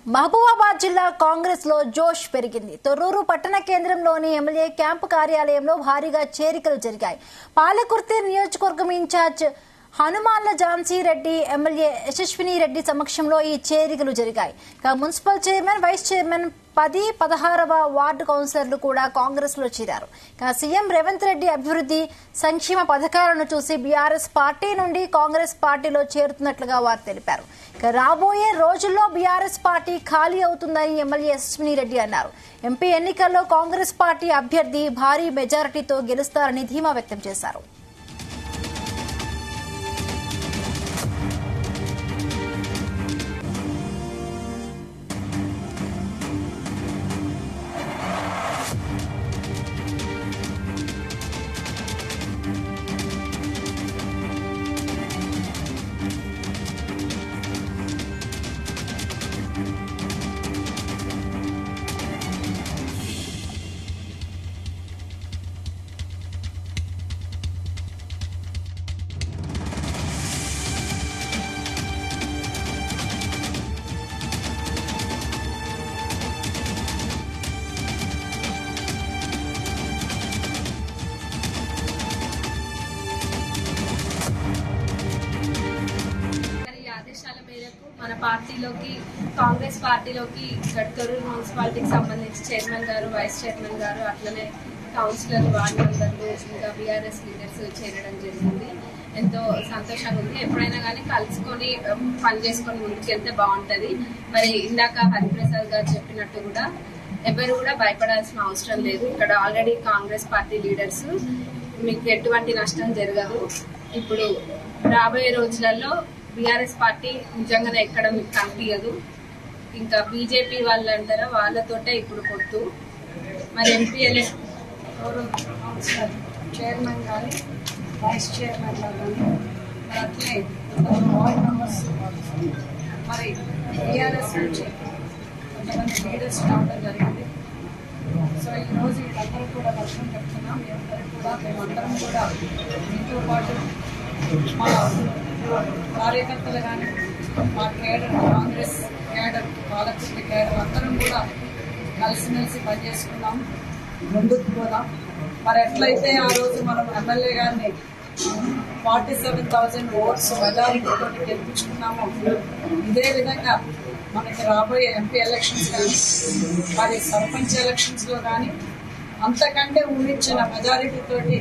మహబూబాబాద్ జిల్లా కాంగ్రెస్ లో జోష్ పెరిగింది. తొర్రూరు పట్టణ కేంద్రంలోని ఎమ్మెల్యే క్యాంపు కార్యాలయంలో భారీగా చేరికలు జరిగాయి. పాలకుర్తి నియోజకవర్గం ఇన్ఛార్జ్ హనుమాన్ల ఝాన్సీ రెడ్డి, ఎమ్మెల్యే యశస్విని రెడ్డి సమక్షంలో ఈ చేరికలు జరిగాయి. మున్సిపల్ చైర్మన్, వైస్ చైర్మన్ 10, 16వ వార్డు కౌన్సిలర్లు కూడా కాంగ్రెస్ లో చేరారు. సీఎం రేవంత్ రెడ్డి అభివృద్ధి సంక్షేమ పథకాలను చూసి బీఆర్ఎస్ పార్టీ నుండి కాంగ్రెస్ పార్టీలో చేరుతున్నట్లుగా వారు తెలిపారు. రాబోయే రోజుల్లో బీఆర్ఎస్ పార్టీ ఖాళీ అవుతుందని ఎమ్మెల్యే యశస్విని రెడ్డి అన్నారు. ఎంపీ ఎన్నికల్లో కాంగ్రెస్ పార్టీ అభ్యర్థి భారీ మెజారిటీతో గెలుస్తారని ధీమా వ్యక్తం చేశారు. మన పార్టీలోకి కాంగ్రెస్ పార్టీలోకి తొర్రూరు మున్సిపాలిటీకి సంబంధించి చైర్మన్ గారు, వైస్ చైర్మన్ గారు, అట్లనే కౌన్సిలర్, వార్డు మెంబర్లు, ఇంకా బీఆర్ఎస్ లీడర్స్ చేరడం జరిగింది. ఎంతో సంతోషంగా ఉంది. ఎప్పుడైనా కానీ కలుసుకొని పని చేసుకొని ముందుకెళ్తే బాగుంటది. మరి ఇందాక హరిప్రసాద్ గారు చెప్పినట్టు కూడా ఎవరు కూడా భయపడాల్సిన అవసరం లేదు. ఇక్కడ ఆల్రెడీ కాంగ్రెస్ పార్టీ లీడర్స్, మీకు ఎటువంటి నష్టం జరగదు. ఇప్పుడు రాబోయే రోజులలో బీఆర్ఎస్ పార్టీ నిజంగానే ఎక్కడ మీకు కనిపించదు. ఇంకా బీజేపీ వాళ్ళు అంటారా, వాళ్ళతోటే ఇప్పుడు పొత్తు. మరి ఎంపీఎల్ఏ చైర్మన్ కానీ, వైస్ చైర్మన్ కానీ, అట్లే వార్డ్ మెంబర్స్, మరి బీఆర్ఎస్ నుంచి కొంతమంది లీడర్స్ రావడం జరిగింది. సో ఈరోజు వీళ్ళందరూ కూడా వర్షం చెప్తున్నాం. మేమందరం కూడా మీతో పాటు మా కార్యకర్తలు కానీ, మా cadre, Congress cadre, Palakurthi cadre అందరం కూడా కలిసిమెలిసి పనిచేసుకున్నాం, ముందుకు పోదాం. మరి ఎట్లయితే ఆ రోజు మనం ఎమ్మెల్యే గారిని 47,000 ఓట్స్ మెజారిటీతో గెలిపించుకున్నామో, ఇదే విధంగా మనకి రాబోయే ఎంపీ ఎలక్షన్స్ కానీ, మరి సర్పంచ్ ఎలక్షన్స్ లో కానీ అంతకంటే ఊహించిన మెజారిటీ తోటి